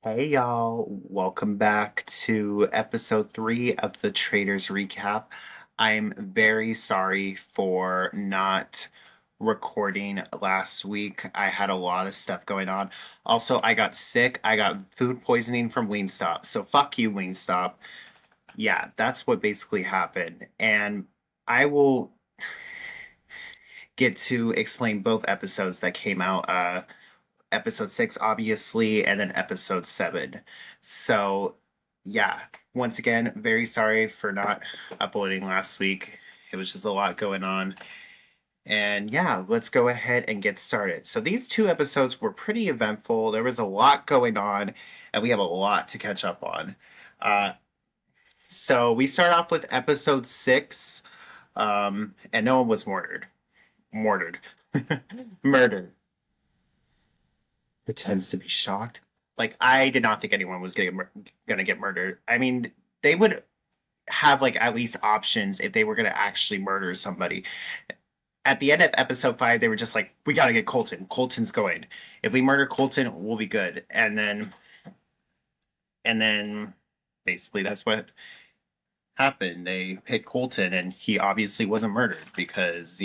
Hey y'all, welcome back to episode 3 of the Traitors recap. I'm very sorry for not recording last week. I had a lot of stuff going on. Also, I got sick. I got food poisoning from Wingstop. So fuck you, Wingstop. Yeah, that's what basically happened. And I will get to explain both episodes that came out. Episode 6, obviously, and then episode 7. So, yeah, once again, very sorry for not uploading last week. It was just a lot going on. And yeah, let's go ahead and get started. So, these two episodes were pretty eventful. There was a lot going on, and we have a lot to catch up on. Uh, so, we start off with episode 6, and no one was murdered. Murdered. Murdered. Pretends to be shocked. Like I did not think anyone was gonna get murdered. I mean, they would have like at least options if they were gonna actually murder somebody. At the end of episode 5, they were just like, "We gotta get Colton. Colton's going. If we murder Colton, we'll be good." And then basically that's what happened. They hit Colton, and he obviously wasn't murdered because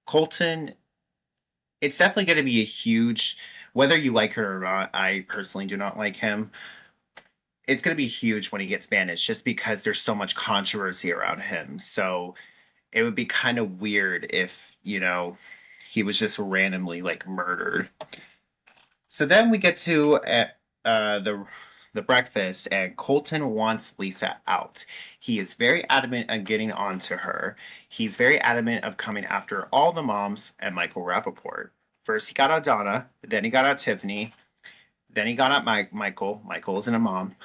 Colton. It's definitely going to be a huge, whether you like her or not. I personally do not like him. It's going to be huge when he gets banished just because there's so much controversy around him. So it would be kind of weird if, he was just randomly like murdered. So then we get to the breakfast, and Colton wants Lisa out. He is very adamant on getting on to her. He's very adamant of coming after all the moms and Michael Rappaport. First, he got out Donna, then he got out Tiffany, then he got out Michael. Michael isn't a mom.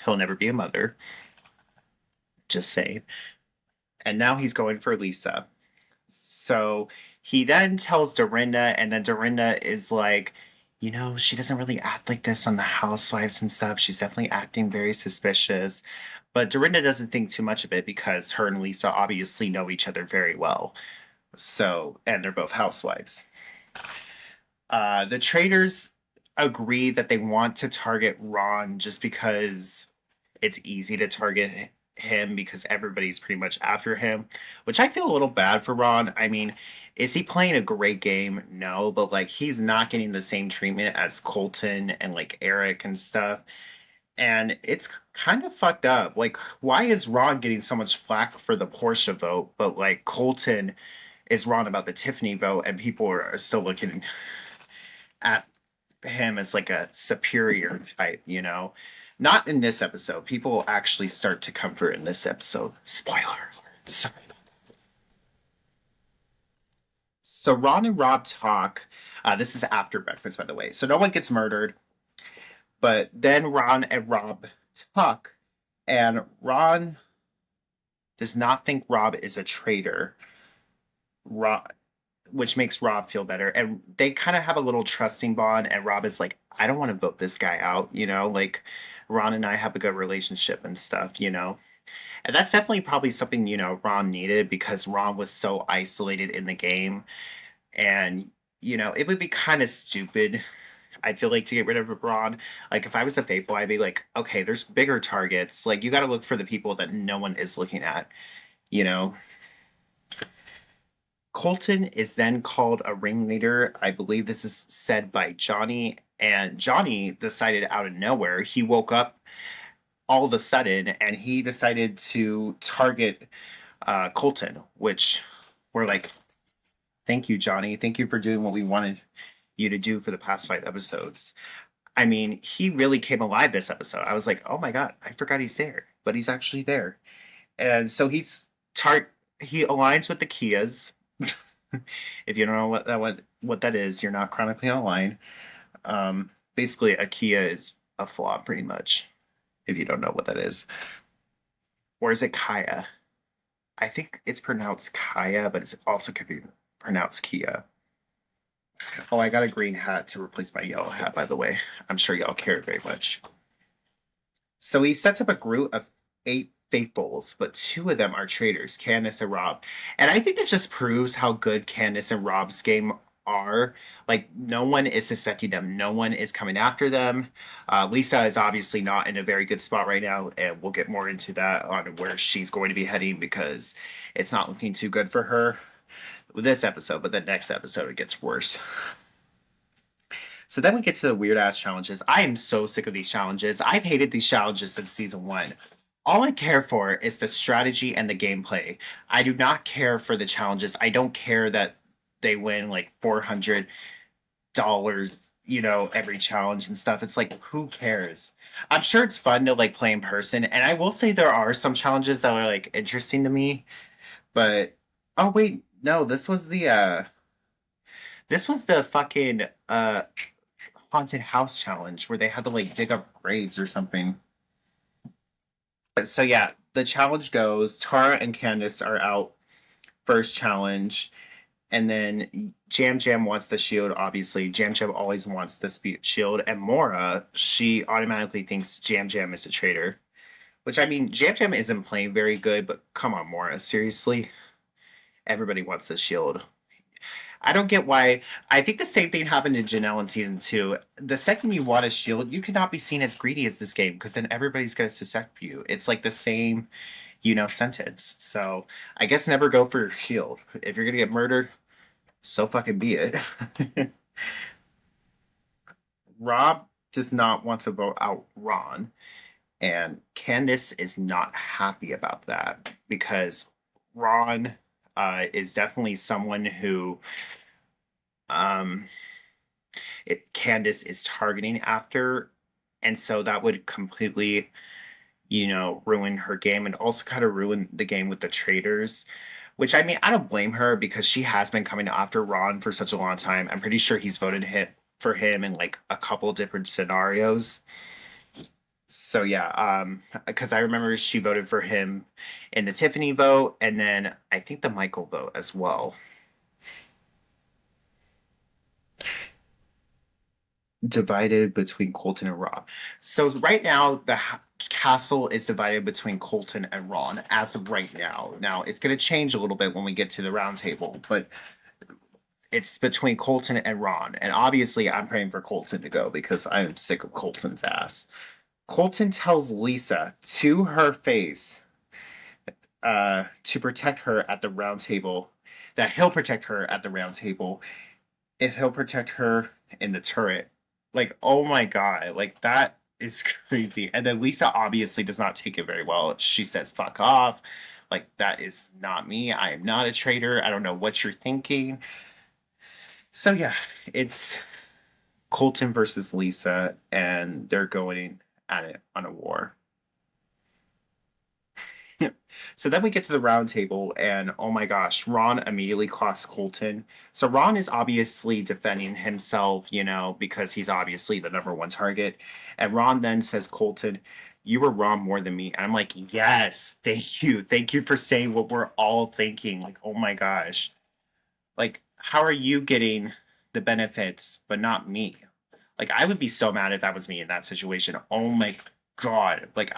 He'll never be a mother. Just saying. And now he's going for Lisa. So he then tells Dorinda, and then Dorinda is like, she doesn't really act like this on the housewives and stuff. She's definitely acting very suspicious. But Dorinda doesn't think too much of it because her and Lisa obviously know each other very well. So, and they're both housewives. The Traitors agree that they want to target Ron just because it's easy to target him because everybody's pretty much after him, which I feel a little bad for Ron. I mean, is he playing a great game? No, but like he's not getting the same treatment as Colton and like Eric and stuff. And it's kind of fucked up. Like, why is Ron getting so much flack for the Portia vote, but like Colton is wrong about the Tiffany vote, and people are still looking at him as like a superior type? Not in this episode. People actually start to comfort in this episode. Spoiler alert. Sorry. So Ron and Rob talk. This is after breakfast, by the way. So no one gets murdered. But then Ron and Rob talk. And Ron does not think Rob is a traitor. Rob, which makes Rob feel better. And they kind of have a little trusting bond. And Rob is like, I don't want to vote this guy out. Like Ron and I have a good relationship and stuff. And that's definitely probably something, Ron needed because Ron was so isolated in the game. And, it would be kind of stupid, I feel like, to get rid of Ron. Like, if I was a faithful, I'd be like, okay, there's bigger targets. Like, you got to look for the people that no one is looking at, you know? Colton is then called a ringleader. I believe this is said by Johnny. And Johnny decided out of nowhere, he woke up all of a sudden and he decided to target Colton, which we're like, thank you, Johnny. Thank you for doing what we wanted you to do for the past 5 episodes. I mean, he really came alive this episode. I was like, oh my God, I forgot he's there, but he's actually there. And so he aligns with the Kias. If you don't know what that is, you're not chronically online. Basically, a Kia is a flaw, pretty much. If you don't know what that is, or is it Kaya? I think it's pronounced Kaya, but it also could be pronounced Kia. Oh, I got a green hat to replace my yellow hat, by the way. I'm sure y'all care very much. So he sets up a group of 8 faithfuls, but 2 of them are traitors, Candace and Rob. And I think this just proves how good Candace and Rob's game are. Like, no one is suspecting them. No one is coming after them. Lisa is obviously not in a very good spot right now, and we'll get more into that on where she's going to be heading because it's not looking too good for her with this episode, but the next episode it gets worse. So then we get to the weird ass challenges. I am so sick of these challenges. I've hated these challenges since season one. All I care for is the strategy and the gameplay. I do not care for the challenges. I don't care that they win like $400, every challenge and stuff. It's like, who cares? I'm sure it's fun to like play in person, and I will say there are some challenges that are like interesting to me, but oh wait, no, this was the fucking haunted house challenge where they had to like dig up graves or something. So yeah, the challenge goes Tara and Candace are out first challenge, and then Jam Jam wants the shield. Obviously, Jam Jam always wants the shield, and Mora, she automatically thinks Jam Jam is a traitor. Which I mean, Jam Jam isn't playing very good, but come on, Mora, seriously, everybody wants the shield. I don't get why. I think the same thing happened to Janelle in season two. The second you want a shield, you cannot be seen as greedy as this game because then everybody's going to suspect you. It's like the same, sentence. So I guess never go for your shield. If you're going to get murdered, so fucking be it. Rob does not want to vote out Ron, and Candace is not happy about that because Ron is definitely someone who um, Candace is targeting after, and so that would completely, ruin her game and also kind of ruin the game with the Traitors. Which I mean, I don't blame her because she has been coming after Ron for such a long time. I'm pretty sure he's voted for him in like a couple different scenarios. So yeah, because I remember she voted for him in the Tiffany vote, and then I think the Michael vote as well. Divided between Colton and Rob. So right now, the castle is divided between Colton and Ron as of right now. Now it's going to change a little bit when we get to the round table, but it's between Colton and Ron. And obviously, I'm praying for Colton to go because I'm sick of Colton's ass. Colton tells Lisa to her face to protect her at the round table, that he'll protect her at the round table if he'll protect her in the turret. Like, oh my god, like that is crazy. And then Lisa obviously does not take it very well. She says, fuck off. Like, that is not me. I am not a traitor. I don't know what you're thinking. So, yeah, it's Colton versus Lisa, and they're going at it on a war. So then we get to the round table, and oh my gosh, Ron immediately clocks Colton. So Ron is obviously defending himself, because he's obviously the number one target. And Ron then says, Colton, you were wrong more than me. And I'm like, yes, thank you. Thank you for saying what we're all thinking. Like, oh my gosh. Like, how are you getting the benefits, but not me? Like, I would be so mad if that was me in that situation. Oh my God. Like,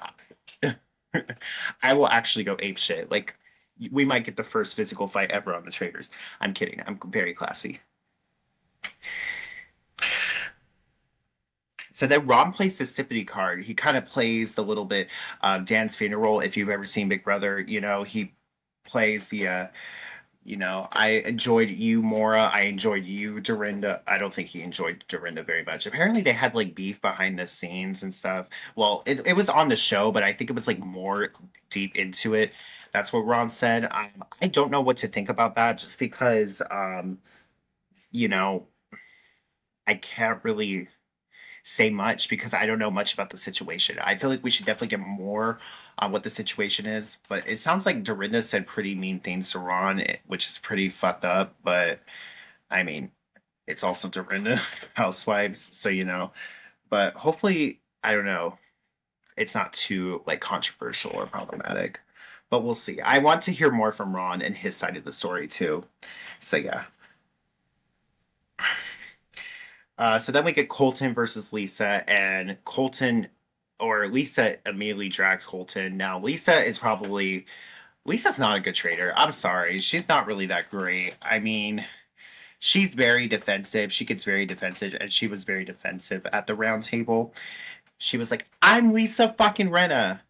I will actually go ape shit. Like, we might get the first physical fight ever on the Traitors. I'm kidding. I'm very classy. So then Ron plays the Symphony card. He kind of plays the little bit Dan's funeral. If you've ever seen Big Brother, he plays I enjoyed you, Mora. I enjoyed you, Dorinda. I don't think he enjoyed Dorinda very much. Apparently, they had like beef behind the scenes and stuff. Well, it was on the show, but I think it was like more deep into it. That's what Ron said. I don't know what to think about that just because, you know, I can't really say much because I don't know much about the situation. I feel like we should definitely get more on what the situation is, but it sounds like Dorinda said pretty mean things to Ron, which is pretty fucked up. But I mean, it's also Dorinda Housewives, so But hopefully, I don't know, it's not too like controversial or problematic. But we'll see. I want to hear more from Ron and his side of the story too. So yeah. So then we get Colton versus Lisa, and Colton or Lisa immediately drags Colton. Now, Lisa's not a good trader. I'm sorry. She's not really that great. I mean, she's very defensive. She gets very defensive, and she was very defensive at the round table. She was like, "I'm Lisa fucking Renna,"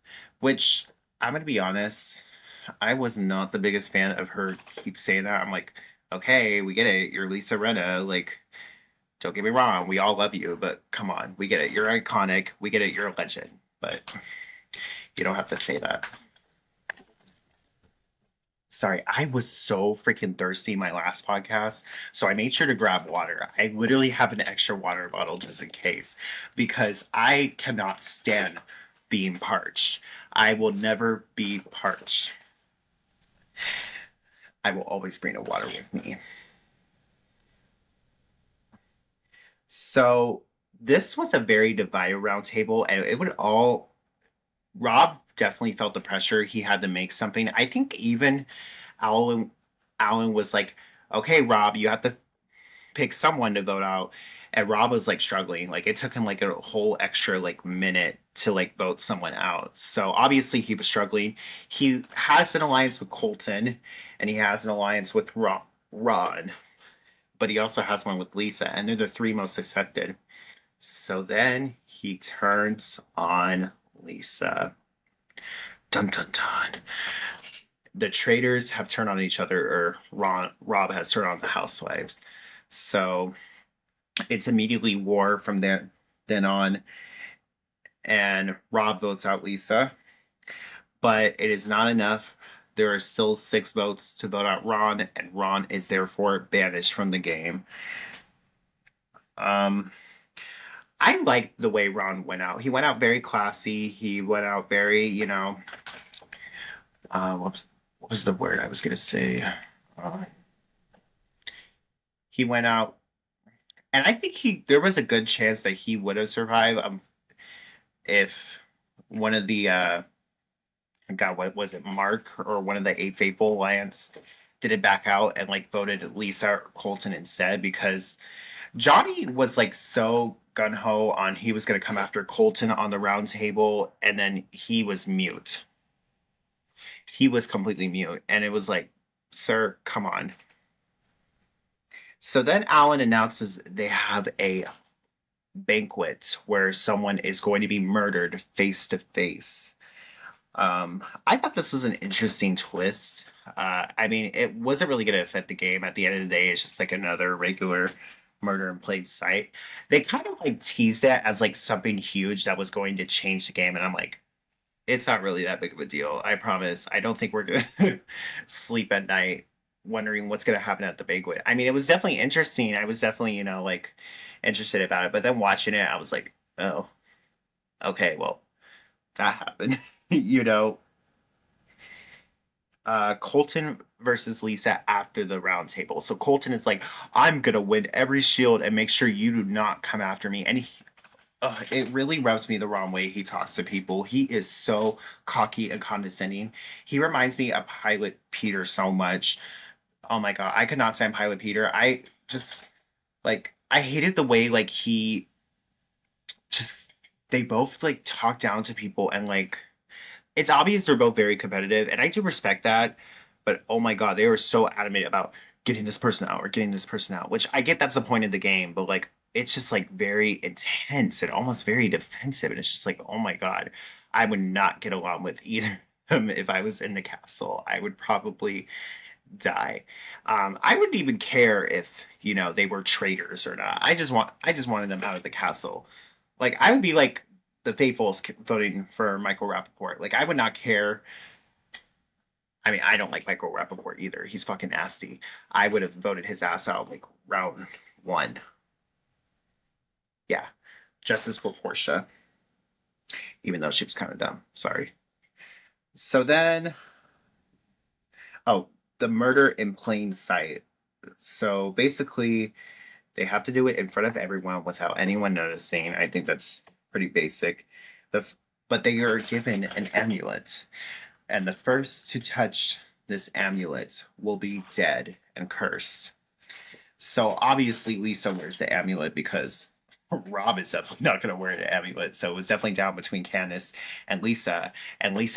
which I'm gonna be honest, I was not the biggest fan of her keep saying that. I'm like, okay, we get it. You're Lisa Renna. Like, don't get me wrong, we all love you, but come on, we get it. You're iconic. We get it. You're a legend, but you don't have to say that. Sorry, I was so freaking thirsty my last podcast, so I made sure to grab water. I literally have an extra water bottle just in case because I cannot stand being parched. I will never be parched. I will always bring a water with me. So this was a very divided roundtable, and it would all. Rob definitely felt the pressure. He had to make something. I think even Alan Alan was like, "Okay, Rob, you have to pick someone to vote out." And Rob was like struggling. Like it took him like a whole extra like minute to like vote someone out. So obviously he was struggling. He has an alliance with Colton, and he has an alliance with Ron, but he also has one with Lisa, and they're the three most accepted. So then he turns on Lisa. Dun dun dun. The traitors have turned on each other, or Rob has turned on the housewives. So it's immediately war from then on, and Rob votes out Lisa, but it is not enough. There are still 6 votes to vote out Ron, and Ron is therefore banished from the game. Um, I like the way Ron went out. He went out very classy. He went out very, what was the word I was gonna say? Uh, he went out, and I think he there was a good chance that he would have survived if one of the God, what was it, Mark or one of the Eight Faithful Alliance didn't back out and like voted Lisa or Colton instead because Johnny was like so gun ho on he was going to come after Colton on the round table, and then he was mute. He was completely mute, and it was like, sir, come on. So then Alan announces they have a banquet where someone is going to be murdered face to face. I thought this was an interesting twist. I mean, it wasn't really going to affect the game. At the end of the day, it's just like another regular murder in plain sight. They kind of like teased it as like something huge that was going to change the game, and I'm like, it's not really that big of a deal. I promise. I don't think we're going to sleep at night wondering what's going to happen at the banquet. I mean, it was definitely interesting. I was definitely, like interested about it, but then watching it, I was like, oh, okay, well, that happened. you know, Colton versus Lisa after the round table. So Colton is like, I'm gonna win every shield and make sure you do not come after me. And it really rubs me the wrong way he talks to people. He is so cocky and condescending. He reminds me of Pilot Peter so much. Oh my god, I could not stand Pilot Peter. I just like I hated the way like he just they both like talk down to people and like it's obvious they're both very competitive, and I do respect that. But oh my god, they were so adamant about getting this person out or getting this person out, which I get that's the point of the game, but like it's just like very intense and almost very defensive, and it's just like oh my god, I would not get along with either of them if I was in the castle. I would probably die. I wouldn't even care if they were traitors or not. I just wanted them out of the castle. Like I would be like the faithfuls voting for Michael Rappaport. Like I would not care. I mean, I don't like Michael Rappaport either. He's fucking nasty. I would have voted his ass out like round one. Yeah, justice for Portia, even though she was kind of dumb. Sorry. So then, oh, the murder in plain sight. So basically, they have to do it in front of everyone without anyone noticing. I think that's pretty basic. But they are given an amulet, and the first to touch this amulet will be dead and cursed. So obviously Lisa wears the amulet because Rob is definitely not going to wear the amulet. So it was definitely down between Candace and Lisa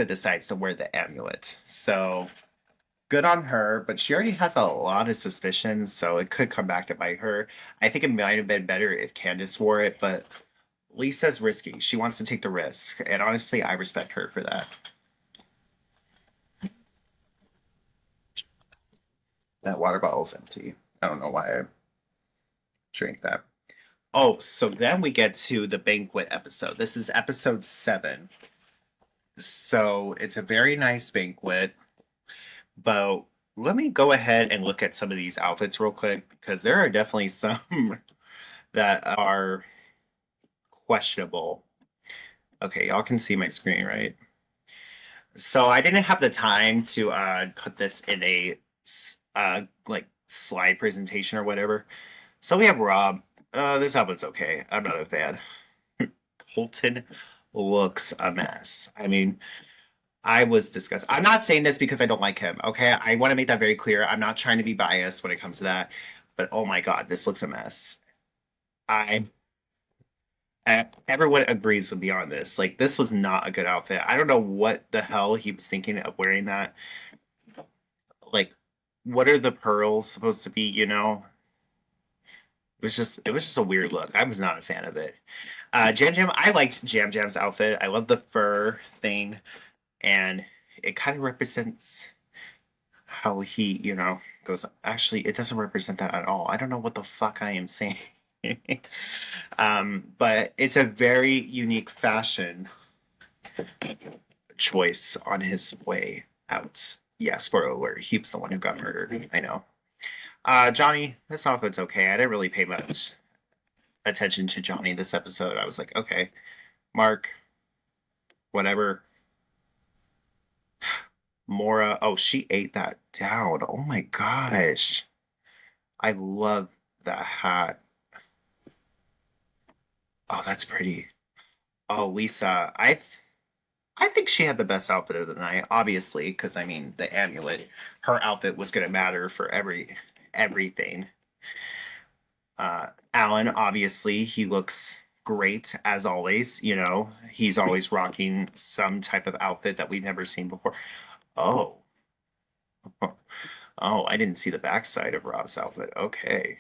decides to wear the amulet. So Good on her, but she already has a lot of suspicions, so it could come back to bite her. I think it might have been better if Candace wore it, but Lisa's risky. She wants to take the risk, and honestly, I respect her for that. That water bottle's empty. I don't know why I drank that. Oh, so then we get to the banquet episode. This is episode 7. So it's a very nice banquet, but let me go ahead and look at some of these outfits real quick because there are definitely some that are questionable. Okay, y'all can see my screen, right? So I didn't have the time to put this in a like slide presentation or whatever. So we have Rob. This outfit's okay. I'm not a fan. Colton looks a mess. I mean, I was disgusted. I'm not saying this because I don't like him. Okay, I want to make that very clear. I'm not trying to be biased when it comes to that. But oh my god, this looks a mess. I everyone agrees with me on this. Like, this was not a good outfit. I don't know what the hell he was thinking of wearing that. Like, what are the pearls supposed to be? It was just a weird look. I was not a fan of it. Jam Jam, I liked Jam Jam's outfit. I love the fur thing, and it kind of represents how he, goes. Actually, it doesn't represent that at all. I don't know what the fuck I am saying. But it's a very unique fashion choice on his way out. Yeah, spoiler alert, he was the one who got murdered. I know. Johnny, this outfit's okay. I didn't really pay much attention to Johnny this episode. I was like, okay, Mark, whatever. Mora, oh, she ate that down. Oh my gosh. I love that hat. Oh, that's pretty. Oh, Lisa, I think she had the best outfit of the night, obviously, because I mean the amulet. Her outfit was gonna matter for everything. Alan, obviously, he looks great as always. He's always rocking some type of outfit that we've never seen before. Oh, oh, I didn't see the backside of Rob's outfit. Okay.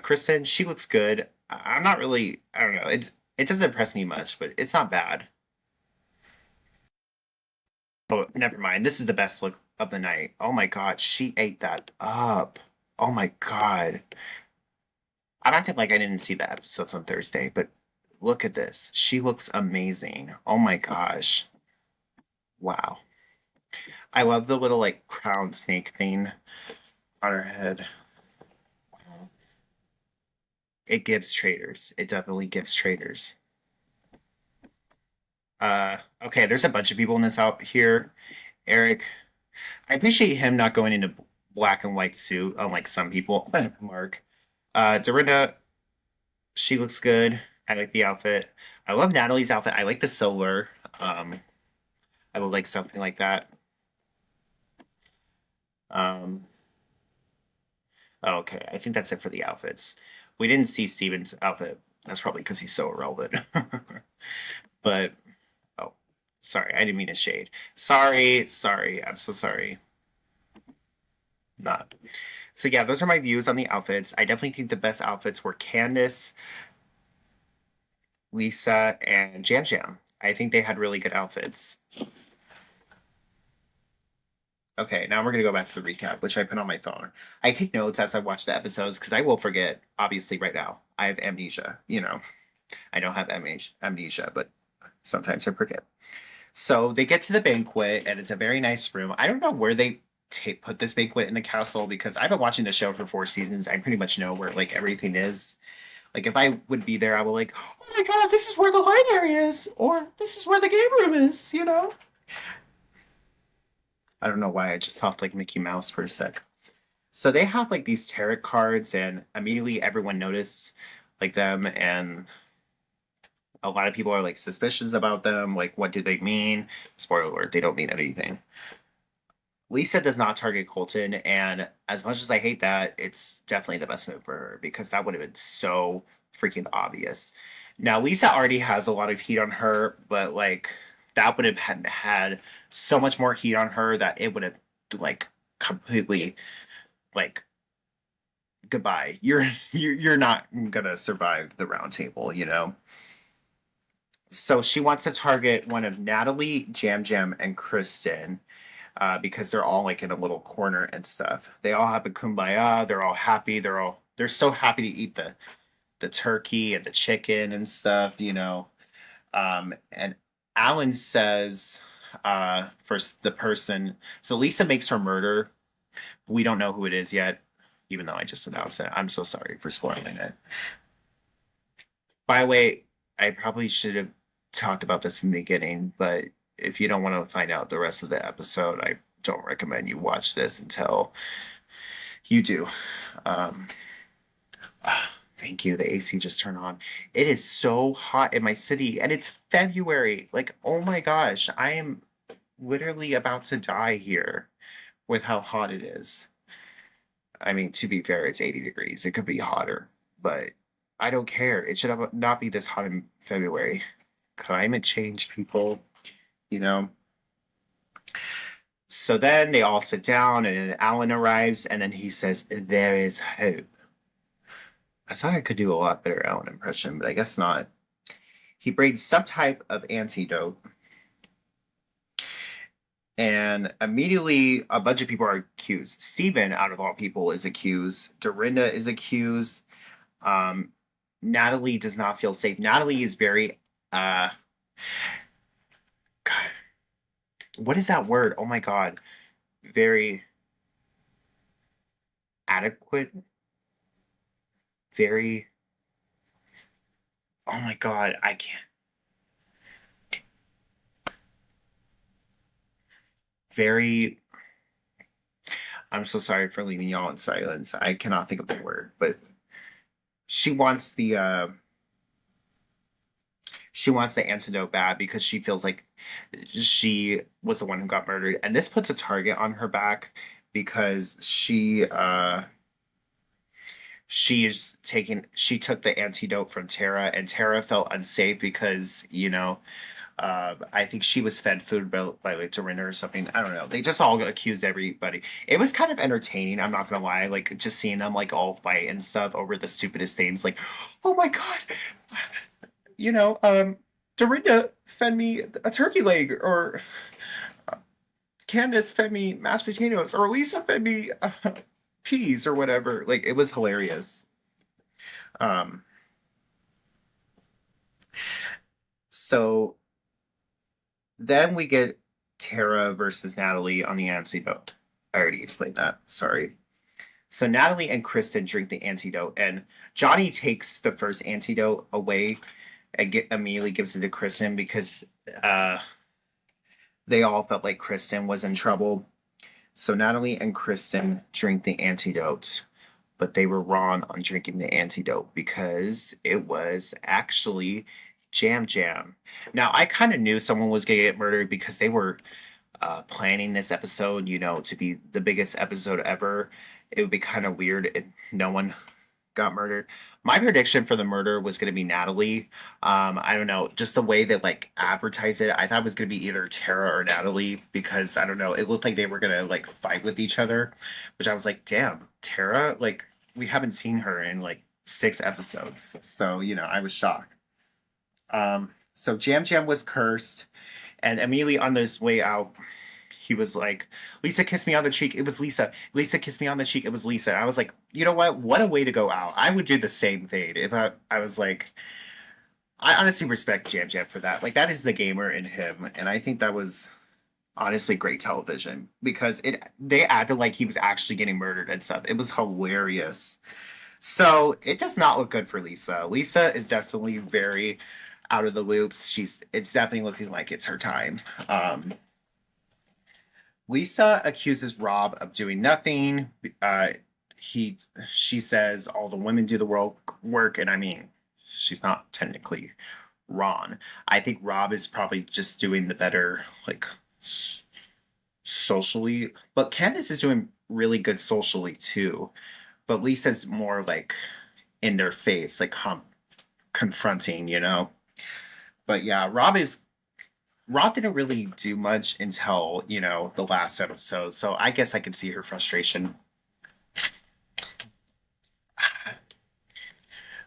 Kristen, she looks good. I'm not really. I don't know. It doesn't impress me much, but it's not bad. Oh, never mind. This is the best look of the night. Oh my god, she ate that up. Oh my god. I'm acting like I didn't see the episodes on Thursday, but look at this. She looks amazing. Oh my gosh. Wow. I love the little like crown snake thing on her head. It gives Traitors. It definitely gives Traitors. Okay, there's a bunch of people in this out here. Eric, I appreciate him not going into black and white suit, unlike some people. Mark. Dorinda, she looks good. I like the outfit. I love Natalie's outfit. I like the silver. Um, I would like something like that. Um, oh, okay, I think that's it for the outfits. We didn't see Steven's outfit. That's probably because he's so irrelevant. But oh, sorry, I didn't mean to shade. Sorry, sorry. I'm so sorry. Not. So yeah, those are my views on the outfits. I definitely think the best outfits were Candace, Lisa, and Jam Jam. I think they had really good outfits. Okay, now we're gonna go back to the recap, which I put on my phone. I take notes as I watch the episodes because I will forget. Obviously, right now I have amnesia. I don't have amnesia, but sometimes I forget. So they get to the banquet, and it's a very nice room. I don't know where they put this banquet in the castle because I've been watching the show for 4 seasons. I pretty much know where like everything is. Like if I would be there, I would like, oh my god, this is where the library is, or this is where the game room is. I don't know why I just talked like Mickey Mouse for a sec. So they have like these tarot cards, and immediately everyone noticed like them, and a lot of people are like suspicious about them. Like, what do they mean? Spoiler alert: they don't mean anything. Lisa does not target Colton, and as much as I hate that, it's definitely the best move for her because that would have been so freaking obvious. Now, Lisa already has a lot of heat on her, but like that would have had so much more heat on her that it would have like completely like goodbye. You're not gonna survive the round table, you know. So she wants to target one of Natalie, Jam Jam, and Kristen because they're all like in a little corner and stuff. They all have a kumbaya. They're all happy. They're so happy to eat the turkey and the chicken and stuff, you know. And Alan says for the person. So Lisa makes her murder. We don't know who it is yet, even though I just announced it. I'm so sorry for spoiling it. By the way, I probably should have talked about this in the beginning, but if you don't want to find out the rest of the episode, I don't recommend you watch this until you do. Um, Thank you. The AC just turned on. It is so hot in my city, and it's February. Like, oh my gosh, I am literally about to die here with how hot it is. I mean, to be fair, it's 80 degrees. It could be hotter, but I don't care. It should not be this hot in February. Climate change, people, you know. So then they all sit down, and Alan arrives, and then he says, "There is hope." I thought I could do a lot better Alan impression, but I guess not. He brings some type of antidote, and immediately a bunch of people are accused. Steven, out of all people, is accused. Dorinda is accused. Um, Natalie does not feel safe. Natalie is very, uh, God, what is that word? Oh my God. Very adequate. Very, oh my God. I can't. Very, I'm so sorry for leaving y'all in silence. I cannot think of the word, but she wants she wants the antidote bad because she feels like she was the one who got murdered. And this puts a target on her back because she took the antidote from Tara, and Tara felt unsafe because, you know, I think she was fed food by like Dorinda or something. I don't know. They just all accused everybody. It was kind of entertaining. I'm not gonna lie. Like just seeing them like all fight and stuff over the stupidest things. Like, oh my god, you know, Dorinda fed me a turkey leg, or Candace fed me mashed potatoes, or Lisa fed me peas or whatever. Like it was hilarious. Um, so then we get Tara versus Natalie on the antidote. I already explained that. Sorry. So Natalie and Kristen drink the antidote, and Johnny takes the first antidote away and immediately gives it to Kristen because uh, they all felt like Kristen was in trouble. So Natalie and Kristen drink the antidote, but they were wrong on drinking the antidote because it was actually Jam Jam. Now, I kind of knew someone was going to get murdered because they were planning this episode, you know, to be the biggest episode ever. It would be kind of weird if no one got murdered. My prediction for the murder was going to be Natalie. I don't know, just the way that like advertised it, I thought it was going to be either Tara or Natalie because I don't know, it looked like they were going to like fight with each other, which I was like, damn, Tara, like we haven't seen her in like 6 episodes, so you know, I was shocked. So Jam Jam was cursed, and immediately on his way out, he was like, Lisa kissed me on the cheek. It was Lisa. Lisa kissed me on the cheek. It was Lisa. I was like, you know what? What a way to go out. I would do the same thing if I was like, I honestly respect Jam Jam for that. Like, that is the gamer in him. And I think that was honestly great television because they acted like he was actually getting murdered and stuff. It was hilarious. So it does not look good for Lisa. Lisa is definitely very out of the loops. It's definitely looking like it's her time. Lisa accuses Rob of doing nothing. Uh, he she says all the women do the work, and I mean, she's not technically wrong. I think Rob is probably just doing the better, like socially. But Candace is doing really good socially too. But Lisa's more like in their face, like confronting, you know. But yeah, Rob is Rob didn't really do much until, the last episode. So I guess I could see her frustration.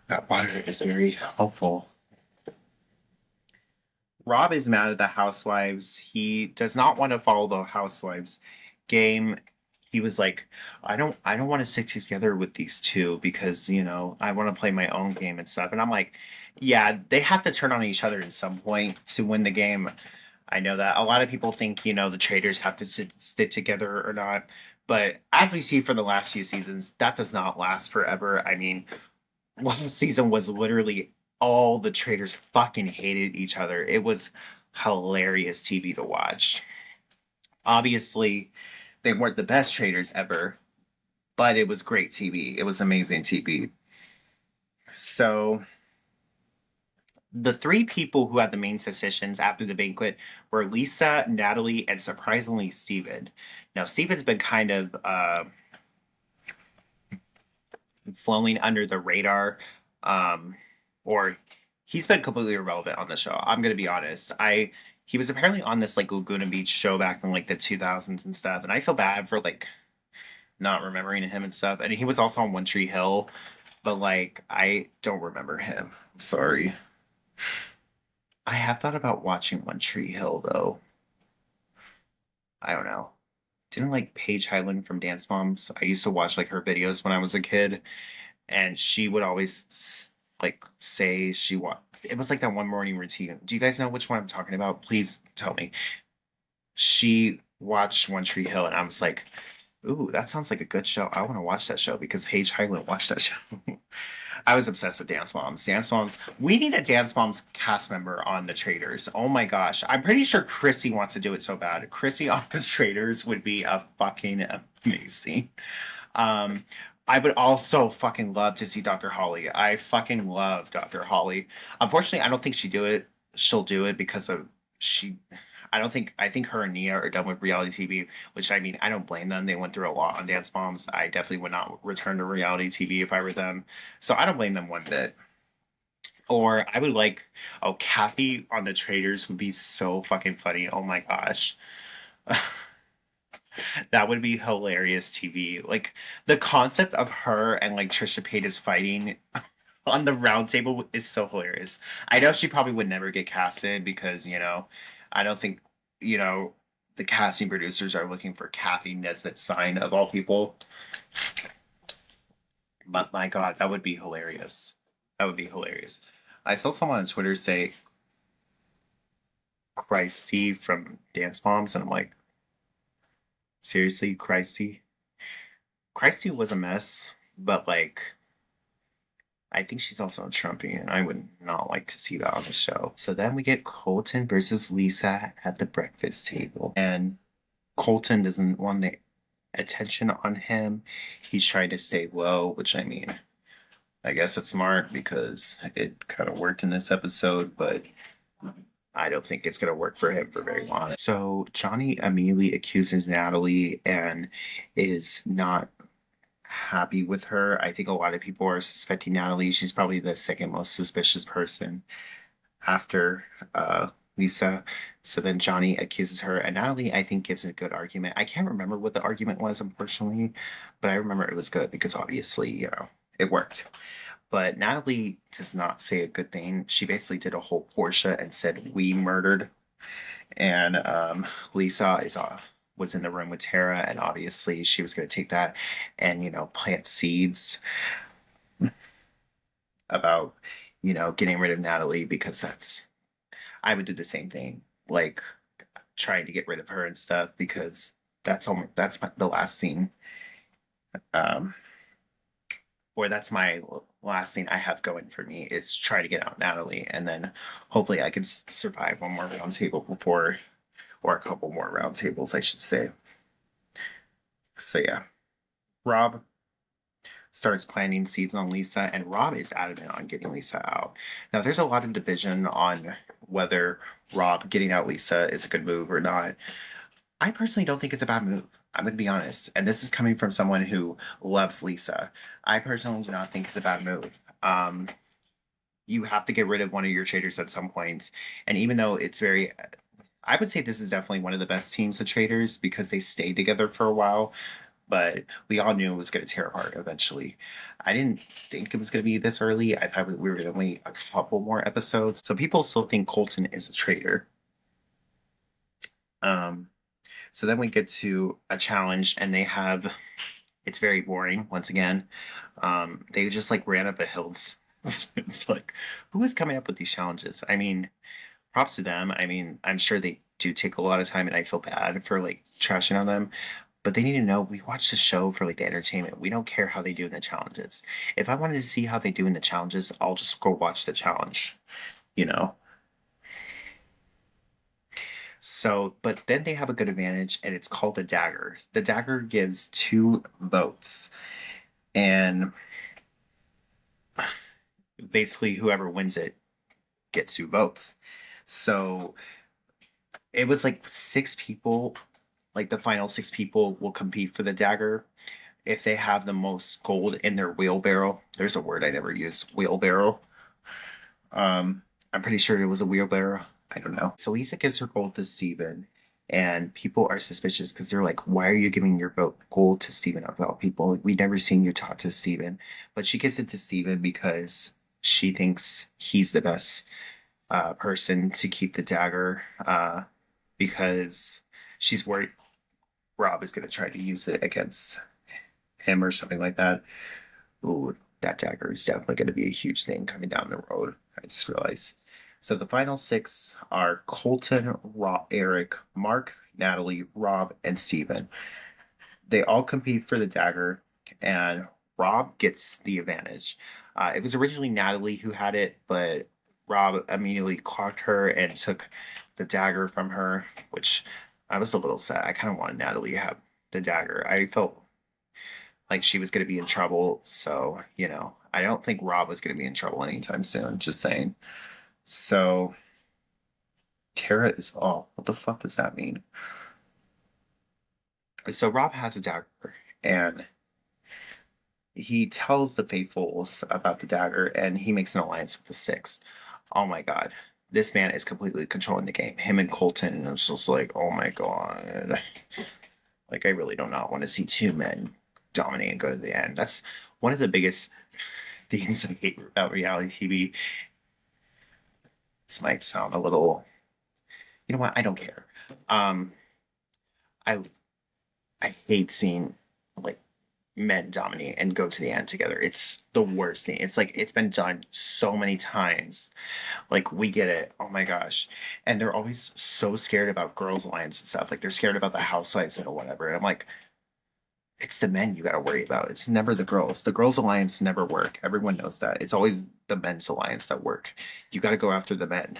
That water is very helpful. Rob is mad at the housewives. He does not want to follow the housewives game. He was like, I don't want to stick together with these two because, I want to play my own game and stuff. And I'm like, yeah, they have to turn on each other at some point to win the game. I know that a lot of people think, the traders have to stick together or not. But as we see for the last few seasons, that does not last forever. I mean, one season was literally all the traders fucking hated each other. It was hilarious TV to watch. Obviously, they weren't the best traders ever, but it was great TV. It was amazing TV. So the three people who had the main suspicions after the banquet were Lisa, Natalie, and surprisingly Steven. Now Steven's been kind of flowing under the radar, um, or he's been completely irrelevant on the show. I'm gonna be honest. He was apparently on this like Laguna Beach show back in like the 2000s and stuff, and I feel bad for like not remembering him and stuff. And he was also on One Tree Hill, but like I don't remember him. Sorry. I have thought about watching One Tree Hill though. I don't know. Didn't like Paige Highland from Dance Moms. I used to watch like her videos when I was a kid, and she would always like say she wa it was like that one morning routine. Do you guys know which one I'm talking about? Please tell me. She watched One Tree Hill, and I was like, "Ooh, that sounds like a good show. I want to watch that show because Paige Highland watched that show." I was obsessed with Dance Moms. Dance Moms. We need a Dance Moms cast member on the Traitors. Oh my gosh, I'm pretty sure Chrissy wants to do it so bad. Chrissy on the Traitors would be a fucking amazing. Um, I would also fucking love to see Dr. Holly. I fucking love Dr. Holly. Unfortunately, I don't think she'll do it because of she I think her and Nia are done with reality TV, which I mean, I don't blame them. They went through a lot on Dance Moms. I definitely would not return to reality TV if I were them. So I don't blame them one bit. Or I would like, oh, Kathy on the Traders would be so fucking funny. Oh my gosh. That would be hilarious TV. Like the concept of her and like Trisha Paytas fighting on the round table is so hilarious. I know she probably would never get casted because, I don't think, you know, the casting producers are looking for Kathy Nesbitt sign of all people. But my God, that would be hilarious. That would be hilarious. I saw someone on Twitter say Christy from Dance Moms, and I'm like, seriously, Christy? Christy was a mess, but like I think she's also a Trumpian, and I would not like to see that on the show. So then we get Colton versus Lisa at the breakfast table. And Colton doesn't want the attention on him. He's trying to stay low, which I mean, I guess it's smart because it kind of worked in this episode, but I don't think it's going to work for him for very long. So Johnny immediately accuses Natalie and is not happy with her. I think a lot of people are suspecting Natalie. She's probably the second most suspicious person after Lisa. So then Johnny accuses her, and Natalie, I think, gives a good argument. I can't remember what the argument was, unfortunately, but I remember it was good because obviously, it worked. But Natalie does not say a good thing. She basically did a whole Portia and said, "We murdered." And Lisa was in the room with Tara, and obviously she was going to take that and plant seeds about getting rid of Natalie because I would do the same thing, like trying to get rid of her and stuff because that's the last scene, um, or that's my last scene I have going for me is try to get out Natalie, and then hopefully I can survive one more round table before, or a couple more round tables, I should say. So yeah, Rob starts planting seeds on Lisa, and Rob is adamant on getting Lisa out. Now, there's a lot of division on whether Rob getting out Lisa is a good move or not. I personally don't think it's a bad move. I'm going to be honest. And this is coming from someone who loves Lisa. I personally do not think it's a bad move. You have to get rid of one of your traders at some point. And even though it's very I would say this is definitely one of the best teams of Traitors because they stayed together for a while, but we all knew it was going to tear apart eventually. I didn't think it was going to be this early. I thought we were going to wait a couple more episodes. So people still think Colton is a traitor. Um, so then we get to a challenge, and they have it's very boring once again. They just like ran up a hills. It's like, who is coming up with these challenges? I mean, props to them. I mean, I'm sure they do take a lot of time, and I feel bad for like trashing on them. But they need to know we watch the show for like the entertainment. We don't care how they do in the challenges. If I wanted to see how they do in the challenges, I'll just go watch the challenge, you know? So, but then they have a good advantage, and it's called the dagger. The dagger gives 2 votes, and basically whoever wins it gets 2 votes. So it was like 6 people, like the final 6 people will compete for the dagger. If they have the most gold in their wheelbarrow, there's a word I never use, wheelbarrow. I'm pretty sure it was a wheelbarrow. I don't know. So Lisa gives her gold to Steven, and people are suspicious because they're like, why are you giving your vote gold to Steven of all people? We never seen you talk to Steven. But she gives it to Steven because she thinks he's the best person to keep the dagger because she's worried Rob is going to try to use it against him or something like that. Ooh, that dagger is definitely going to be a huge thing coming down the road. I just realized. So the final 6 are Colton, Eric, Mark, Natalie, Rob, and Steven. They all compete for the dagger, and Rob gets the advantage. It was originally Natalie who had it, but Rob immediately caught her and took the dagger from her, which I was a little sad. I kind of wanted Natalie to have the dagger. I felt like she was going to be in trouble. So, I don't think Rob was going to be in trouble anytime soon. Just saying. So, Tara is off. What the fuck does that mean? So, Rob has a dagger, and he tells the faithfuls about the dagger, and he makes an alliance with the Six. Oh my god. This man is completely controlling the game. Him and Colton, and it's just like, oh my god. Like, I really do not want to see 2 men dominate and go to the end. That's one of the biggest things I hate about reality TV. This might sound a little, you know what? I don't care. Um, I I hate seeing like men dominate and go to the end together. It's the worst thing. It's like it's been done so many times. Like we get it. Oh my gosh. And they're always so scared about girls' alliance and stuff. Like they're scared about the housewives and whatever. And I'm like, it's the men you got to worry about. It's never the girls. The girls' alliance never work. Everyone knows that. It's always the men's alliance that work. You got to go after the men.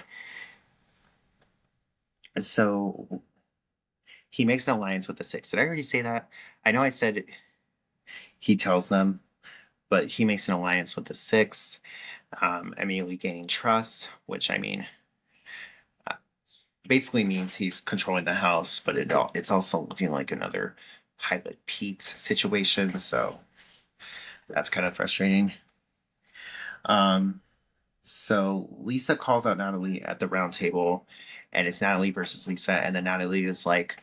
So he makes an alliance with the Six. Did I already say that? I know I said he tells them, but he makes an alliance with the Six, immediately gaining trust, which I mean, uh, basically means he's controlling the house, but it's also looking like another Pilot Pete situation. So that's kind of frustrating. Um, so Lisa calls out Natalie at the round table, and it's Natalie versus Lisa, and then Natalie is like,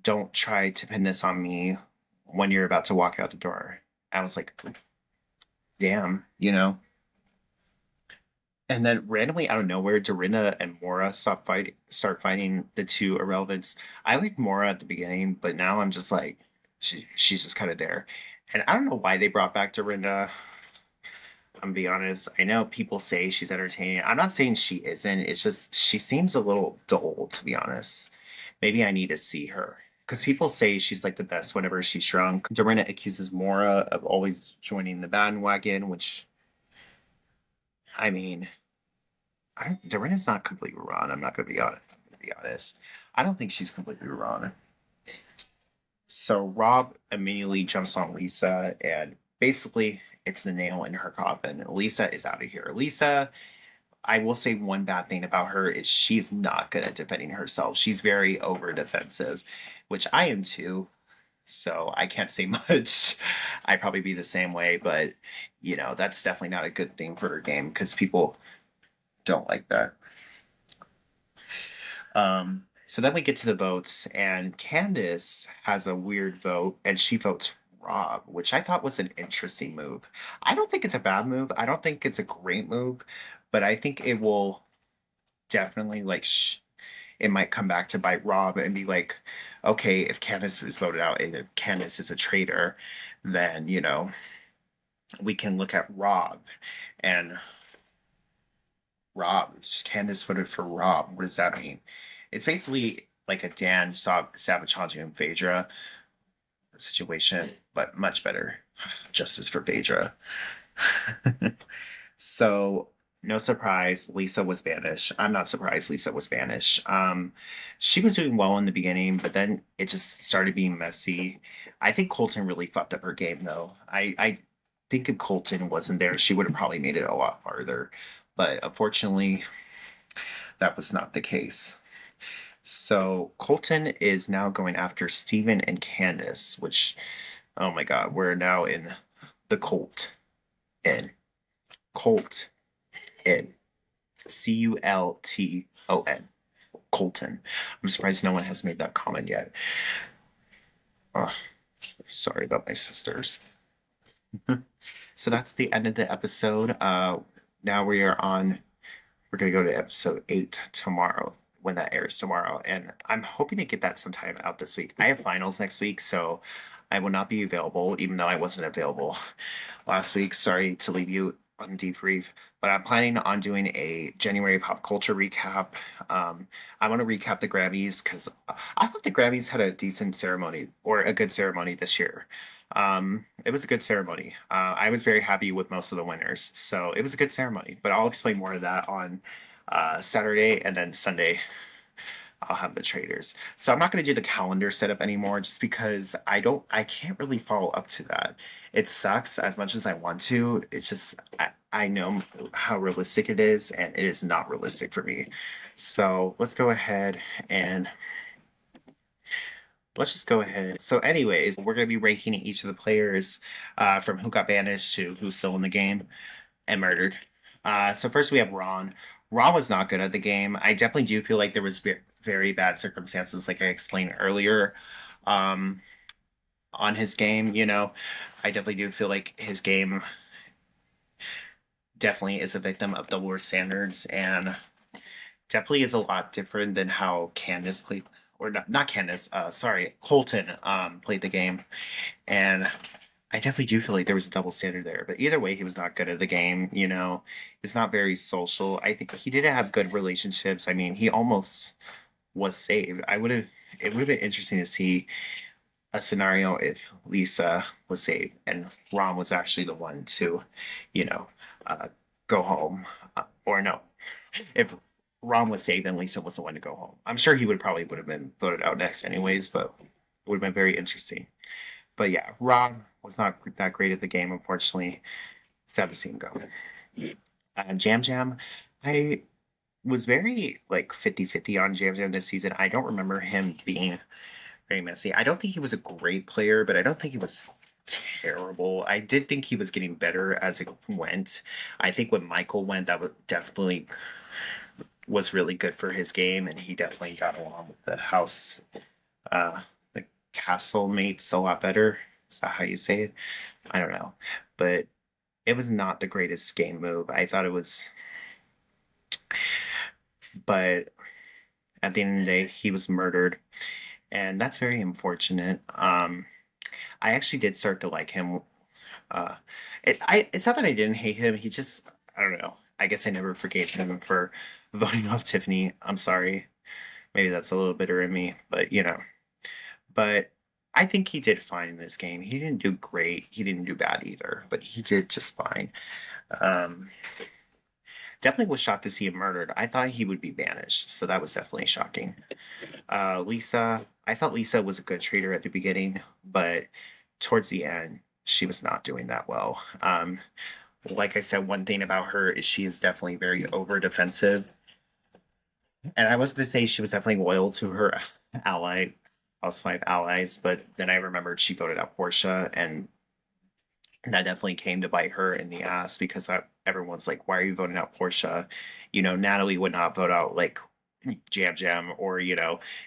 "Don't try to pin this on me when you're about to walk out the door." I was like, "Damn," you know. And then randomly out of nowhere, Dorinda and Mora start fighting the 2 irrelevants. I liked Mora at the beginning, but now I'm just like, she's just kind of there. And I don't know why they brought back Dorinda. I'm gonna be honest. I know people say she's entertaining. I'm not saying she isn't. It's just she seems a little dull, to be honest. Maybe I need to see her. Because people say she's like the best whenever she's drunk. Dorinda accuses Mora of always joining the bandwagon, which, I mean, Dorinda's not completely wrong. I'm not gonna be honest. I'm gonna be honest. I don't think she's completely wrong. So Rob immediately jumps on Lisa, and basically it's the nail in her coffin. Lisa is out of here. Lisa, I will say one bad thing about her is she's not good at defending herself. She's very over defensive, which I am too. So I can't say much. I'd probably be the same way, but that's definitely not a good thing for her game because people don't like that. So then we get to the votes, and Candace has a weird vote, and she votes Rob, which I thought was an interesting move. I don't think it's a bad move. I don't think it's a great move, but I think it will definitely it might come back to bite Rob and be like, okay, if Candace is voted out and if Candace is a traitor, then we can look at Rob and Rob. Candace voted for Rob. What does that mean? It's basically like a Dan sabotaging and Phaedra situation, but much better. Justice for Phaedra. So, no surprise, Lisa was banished. I'm not surprised Lisa was banished. She was doing well in the beginning, but then it just started being messy. I think Colton really fucked up her game, though. I think if Colton wasn't there, she would have probably made it a lot farther. But unfortunately, that was not the case. So Colton is now going after Steven and Candace, which, oh my God, we're now in the cult. In. Colt. In. Culton. Colton. I'm surprised no one has made that comment yet. Oh, sorry about my sisters. So that's the end of the episode. Now we're gonna go to episode 8 tomorrow when that airs tomorrow, and I'm hoping to get that sometime out this week. I have finals next week, so I will not be available, even though I wasn't available last week. Sorry to leave you on debrief, but I'm planning on doing a January pop culture recap. I want to recap the Grammys because I thought the Grammys had a decent ceremony or a good ceremony this year. It was a good ceremony. I was very happy with most of the winners, so it was a good ceremony. But I'll explain more of that on Saturday, and then Sunday I'll have the Traitors. So I'm not going to do the calendar setup anymore, just because I can't really follow up to that. It sucks as much as I want to. It's just I know how realistic it is, and it is not realistic for me. So and let's just go ahead. So, anyways, we're going to be ranking each of the players from who got banished to who's still in the game and murdered. So first we have Ron. Ron was not good at the game. I definitely do feel like there was very bad circumstances, like I explained earlier, um, on his game. I definitely do feel like his game definitely is a victim of double standards, and definitely is a lot different than how Candace played, or not Candace. Sorry, Colton played the game, and I definitely do feel like there was a double standard there. But either way, he was not good at the game. He's not very social. I think he didn't have good relationships. I mean, he almost was saved. It would have been interesting to see a scenario if Lisa was saved and Ron was actually the one to, you know, uh, go home. Or no, if Ron was saved, then Lisa was the one to go home. I'm sure he would have been voted out next anyways, but it would have been very interesting. But yeah, Ron was not that great at the game, unfortunately. Sad to see him go. Jam Jam, I was very like 50-50 on Jam Jam this season. I don't remember him being very messy. I don't think he was a great player, but I don't think he was terrible. I did think he was getting better as it went. I think when Michael went, that would definitely was really good for his game, and he definitely got along with the house, the castle mates a lot better. Is that how you say it? I don't know, but it was not the greatest game move. I thought it was, but at the end of the day, he was murdered, and that's very unfortunate. I actually did start to like him. Uh, it's not that I didn't hate him. He just, I don't know. I guess I never forgave him for voting off Tiffany. I'm sorry. Maybe that's a little bitter in me, but But I think he did fine in this game. He didn't do great. He didn't do bad either, but he did just fine. Um, Definitely was shocked to see him murdered. I thought he would be banished, so that was definitely shocking. Lisa, I thought Lisa was a good trader at the beginning, but towards the end, she was not doing that well. Like I said, one thing about her is she is definitely very over defensive. And I was going to say she was definitely loyal to her ally, housewife allies, but then I remembered she voted out Portia, and that definitely came to bite her in the ass because everyone's like, "Why are you voting out Portia?" Natalie would not vote out like Jam Jam, or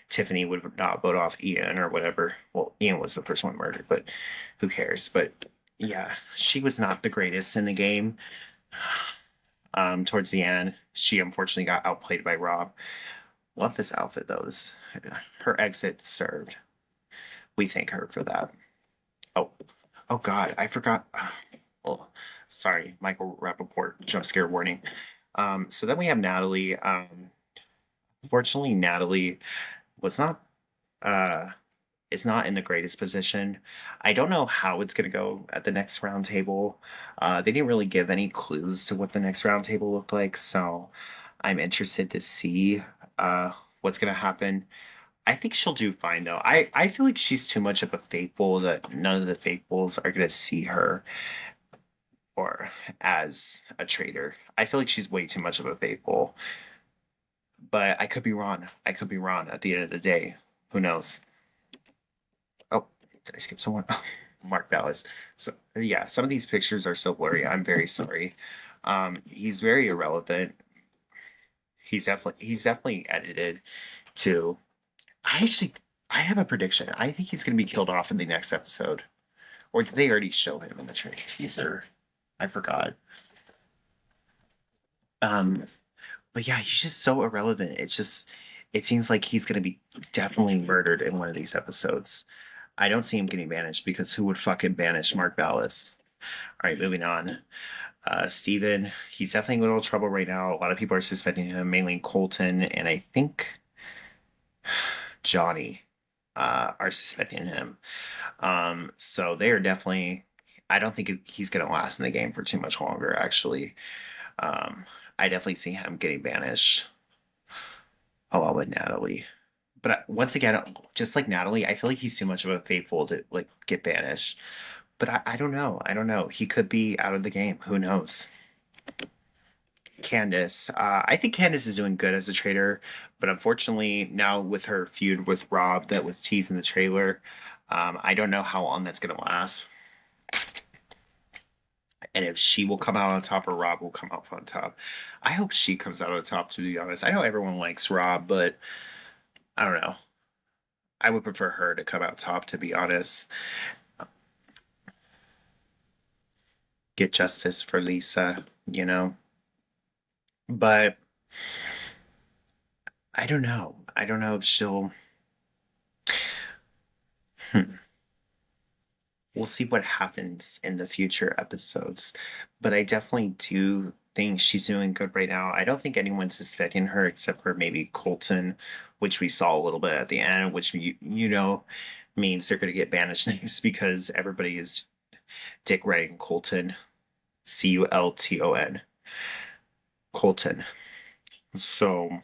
Tiffany would not vote off Ian or whatever. Well, Ian was the first one murdered, but who cares? But yeah, she was not the greatest in the game. Towards the end, she unfortunately got outplayed by Rob. Love this outfit though. Her exit served. We thank her for that. Oh, oh God, I forgot. Oh, sorry, Michael Rappaport, jump scare warning. So then we have Natalie. Unfortunately, Natalie was not uh is not in the greatest position. I don't know how it's gonna go at the next round table. They didn't really give any clues to what the next round table looked like, so I'm interested to see what's gonna happen. I think she'll do fine though. I feel like she's too much of a faithful that none of the faithfuls are gonna see her or as a traitor. I feel like she's way too much of a faithful, but I could be wrong. I could be wrong at the end of the day. Who knows? Oh, did I skip someone? Oh, Mark Ballas. So yeah, some of these pictures are so blurry. I'm very sorry. He's very irrelevant. He's definitely edited to. I actually I have a prediction. I think he's gonna be killed off in the next episode. Or did they already show him in the trailer teaser? I forgot. Um, but yeah, he's just so irrelevant. It seems like he's gonna be definitely murdered in one of these episodes. I don't see him getting banished because who would fucking banish Mark Ballas? All right, moving on. Steven, he's definitely in a little trouble right now. A lot of people are suspecting him, mainly Colton, and I think Johnny are suspecting him. So they are definitely. I don't think he's going to last in the game for too much longer, actually. Um, I definitely see him getting banished along with Natalie. But once again, just like Natalie, I feel like he's too much of a faithful to like get banished. But I don't know. I don't know. He could be out of the game. Who knows? Candace. I think Candace is doing good as a trader, but unfortunately, now with her feud with Rob that was teased in the trailer, I don't know how long that's going to last. And if she will come out on top or Rob will come out on top. I hope she comes out on top, to be honest. I know everyone likes Rob, but I don't know. I would prefer her to come out top, to be honest. Get justice for Lisa. But I don't know. I don't know if she'll. Hmm. We'll see what happens in the future episodes. But I definitely do think she's doing good right now. I don't think anyone's suspecting her except for maybe Colton, which we saw a little bit at the end, which means they're going to get banished next because everybody is dick writing Colton, Culton, Colton. So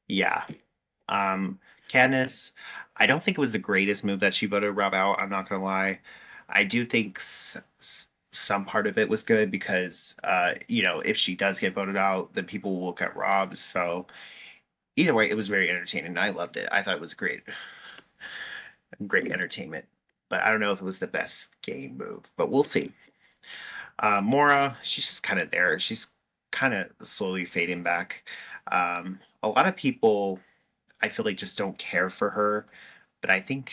yeah, Katniss, I don't think it was the greatest move that she voted Rob out. I'm not gonna lie. I do think some part of it was good because, if she does get voted out, then people will look at Rob. So either way, it was very entertaining. I loved it. I thought it was great entertainment. But I don't know if it was the best game move, but we'll see. Mora, she's just kind of there. She's kind of slowly fading back. A lot of people I feel like just don't care for her. But I think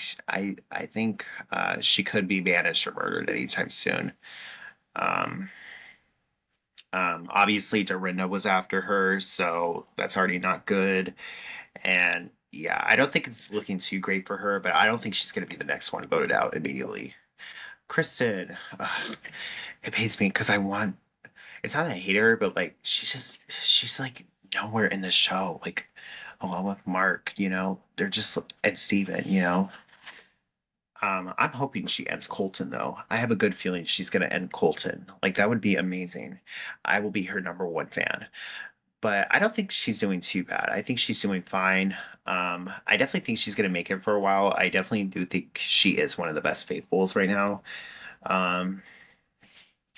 she could be banished or murdered anytime soon. Um, Obviously Dorinda was after her, so that's already not good. And yeah, I don't think it's looking too great for her, but I don't think she's going to be the next one voted out immediately. Kristen, it pains me because I want. It's not that I hate her, but like she's like nowhere in the show. Like along with Mark, they're just and Steven. I'm hoping she ends Colton though. I have a good feeling she's gonna end Colton. Like that would be amazing. I will be her number one fan. But I don't think she's doing too bad. I think she's doing fine. I definitely think she's gonna make it for a while. I definitely do think she is one of the best faithfuls right now. Um,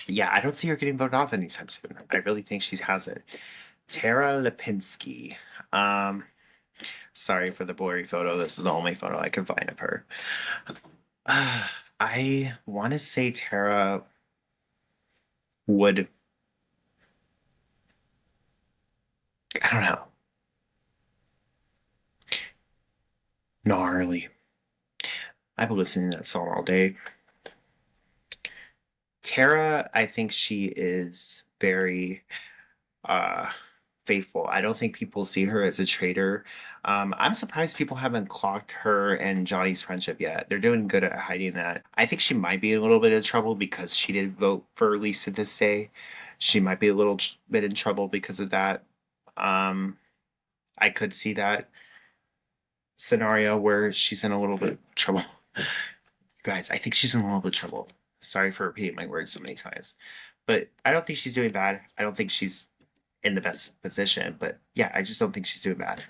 yeah, I don't see her getting voted off anytime soon. I really think she has it. Tara Lipinski. Um, Sorry for the blurry photo. This is the only photo I can find of her. I want to say Tara would. I don't know. Really. I've been listening to that song all day. Tara, I think she is very uh faithful. I don't think people see her as a traitor. I'm surprised people haven't clocked her and Johnny's friendship yet. They're doing good at hiding that. I think she might be in a little bit of trouble because she did vote for Lisa this day. She might be a little bit in trouble because of that. Um, I could see that scenario where she's in a little bit of trouble. Guys, I think she's in a little bit of trouble. Sorry for repeating my words so many times. But I don't think she's doing bad. I don't think she's in the best position. But yeah, I just don't think she's doing bad.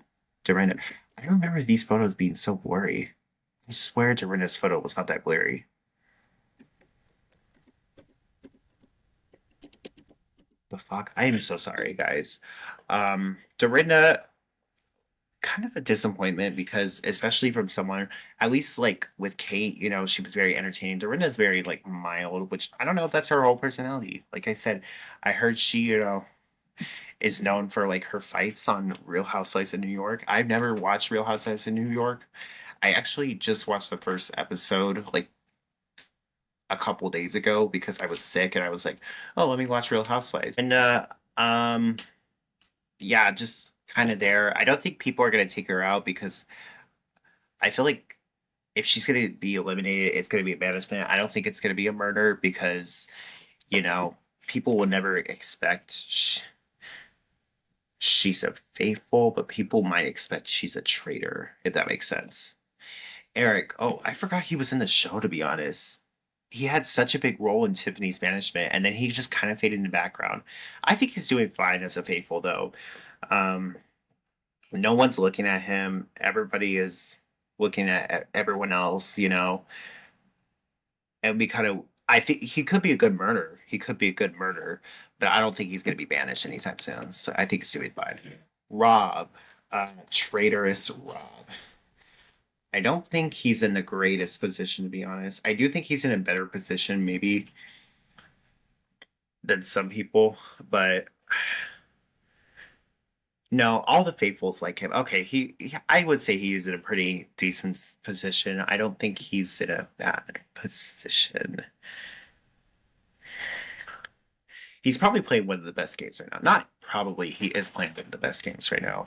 Dorinda, I remember these photos being so blurry. I swear Dorinda's photo was not that blurry. The fuck? I am so sorry, guys. Dorinda, kind of a disappointment because especially from someone at least like with Kate, she was very entertaining. Dorinda's very like mild, which I don't know if that's her whole personality. Like I said, I heard she, is known for like her fights on Real Housewives of New York. I've never watched Real Housewives of New York. I actually just watched the first episode like a couple days ago because I was sick and I was like, oh, let me watch Real Housewives. And um yeah, just kind of there. I don't think people are gonna take her out because I feel like if she's going to be eliminated, it's going to be management. I don't think it's going to be a murder because, you know, people will never expect she's a faithful, but people might expect she's a traitor, if that makes sense. Eric, oh, I forgot he was in the show, to be honest. He had such a big role in Tiffany's management, and then he just kind of faded in the background. I think he's doing fine as a faithful, though. Um, no one's looking at him. Everybody is looking at everyone else, and we kind of I think he could be a good murderer. He could be a good murderer, but I don't think he's going to be banished anytime soon. So I think he's doing fine. Rob, traitorous Rob. I don't think he's in the greatest position to be honest. I do think he's in a better position maybe than some people, but no, all the faithfuls like him. Okay, I would say he's in a pretty decent position. I don't think he's in a bad position. He's probably playing one of the best games right now. Not probably, he is playing one of the best games right now.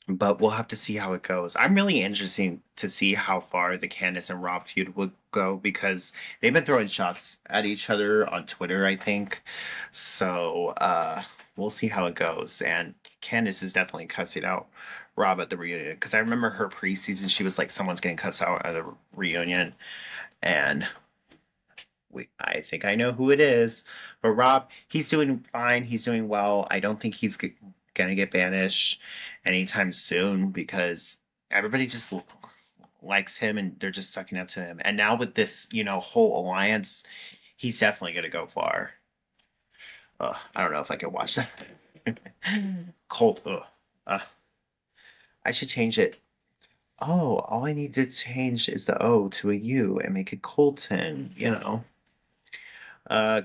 But we'll have to see how it goes. I'm really interested to see how far the Candace and Rob feud would go because they've been throwing shots at each other on Twitter, I think. So we'll see how it goes. And Candace is definitely cussing out Rob at the reunion because I remember her preseason, she was like, someone's getting cussed out at a reunion. And I think I know who it is. But Rob, he's doing fine. He's doing well. I don't think he's gonna get banished anytime soon because everybody just likes him and they're just sucking up to him. And now with this, whole alliance, he's definitely gonna go far. I don't know if I can watch that. Colt. Uh, I should change it. Oh, all I need to change is the O to a U and make it Colton.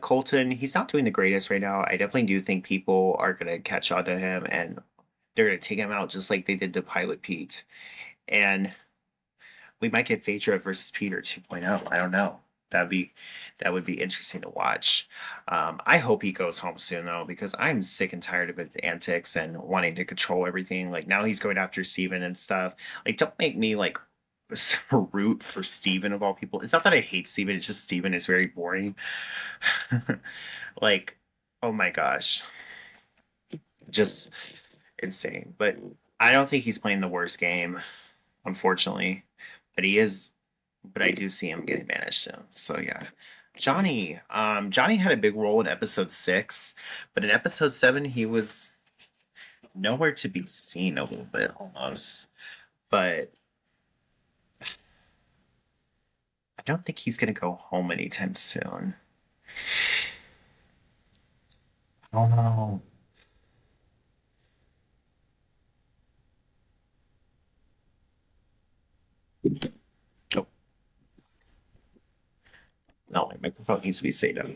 Colton, he's not doing the greatest right now. I definitely do think people are gonna catch on to him and they're gonna take him out just like they did to Pilot Pete. And we might get Phaedra versus Peter 2.0. I don't know. That would be interesting to watch. I hope he goes home soon though, because I'm sick and tired of his antics and wanting to control everything. Like now he's going after Steven and stuff. Like, don't make me like root for Steven of all people. It's not that I hate Steven, it's just Steven is very boring. Like, oh my gosh. Just insane. But I don't think he's playing the worst game, unfortunately. But he is but I do see him getting banished soon. So yeah. Johnny had a big role in episode 6, but in episode 7 he was nowhere to be seen a little bit almost. But I don't think he's gonna go home anytime soon. Oh no. Oh, no, my microphone needs to be stayed up.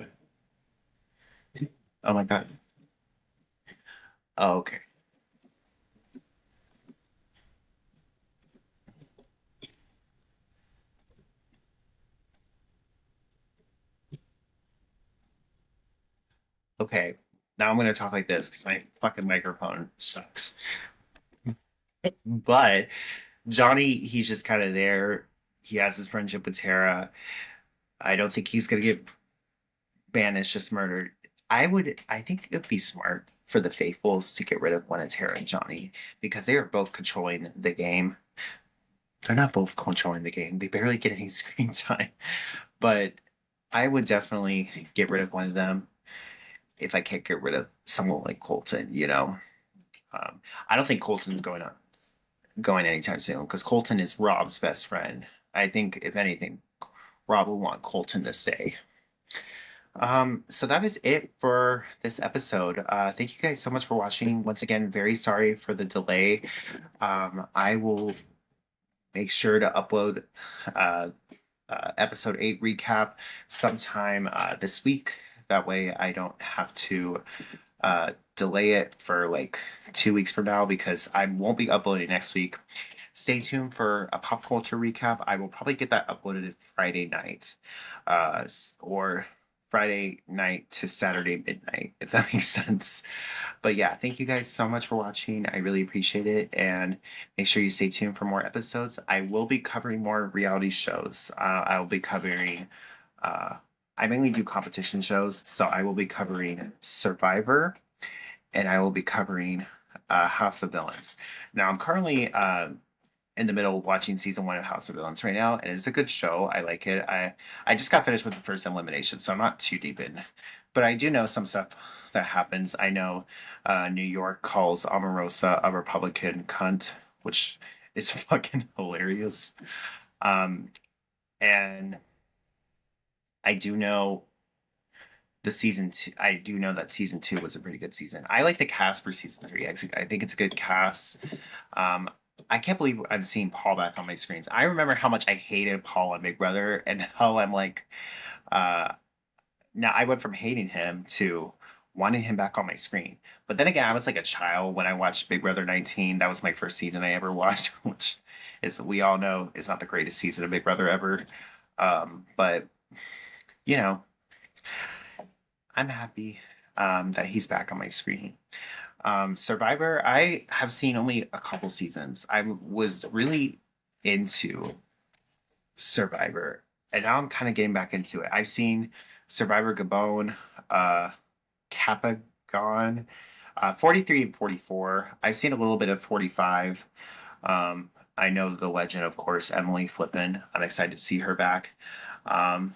Oh my god. Oh, okay. Okay, now I'm gonna talk like this because my fucking microphone sucks. But Johnny, he's just kind of there. He has his friendship with Tara. I don't think he's gonna get banished, just murdered. I think it would be smart for the faithfuls to get rid of one of Tara and Johnny because they are both controlling the game. They're not both controlling the game. They barely get any screen time. But I would definitely get rid of one of them if I can't get rid of someone like Colton, you know. I don't think Colton's going anytime soon because Colton is Rob's best friend. I think if anything, Rob will want Colton to stay. So that is it for this episode. Thank you guys so much for watching. Once again, very sorry for the delay. I will make sure to upload uh, episode 8 recap sometime this week. That way I don't have to delay it for like 2 weeks from now because I won't be uploading next week. Stay tuned for a pop culture recap. I will probably get that uploaded Friday night, or Friday night to Saturday midnight, if that makes sense. But yeah, thank you guys so much for watching. I really appreciate it. And make sure you stay tuned for more episodes. I will be covering more reality shows. I will be covering, uh, I mainly do competition shows. So I will be covering Survivor and I will be covering House of Villains. Now, I'm currently in the middle of watching season 1 of House of Villains right now, and it's a good show. I like it. I just got finished with the first elimination, so I'm not too deep in, but I do know some stuff that happens. I know New York calls Omarosa a Republican cunt, which is fucking hilarious. Um, and I do know the season two. I do know that season 2 was a pretty good season. I like the cast for season 3. Actually, I think it's a good cast. Um, I can't believe I'm seeing Paul back on my screens. I remember how much I hated Paul on Big Brother, and how I'm like, uh, now I went from hating him to wanting him back on my screen. But then again, I was like a child when I watched Big Brother 19. That was my first season I ever watched, which is we all know is not the greatest season of Big Brother ever. But you know, I'm happy that he's back on my screen. Survivor, I have seen only a couple seasons. I was really into Survivor, and now I'm kind of getting back into it. I've seen Survivor Gabon, uh, Kappa Gone, 43 and 44. I've seen a little bit of 45. Um, I know the legend, of course, Emily Flippin. I'm excited to see her back. Um,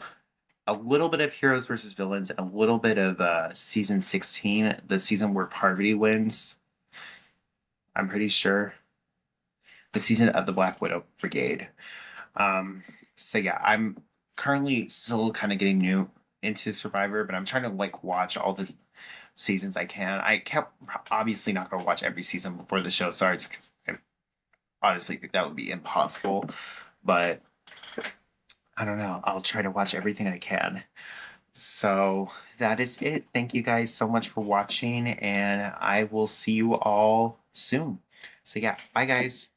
a little bit of Heroes versus Villains, and a little bit of season 16, the season where Parvati wins. I'm pretty sure the season of the Black Widow Brigade. Um, so yeah, I'm currently still kind of getting new into Survivor, but I'm trying to like watch all the seasons I can. I kept obviously not going to watch every season before the show starts because I honestly think that would be impossible. But I don't know. I'll try to watch everything I can. So that is it. Thank you guys so much for watching, and I will see you all soon. So yeah, bye guys.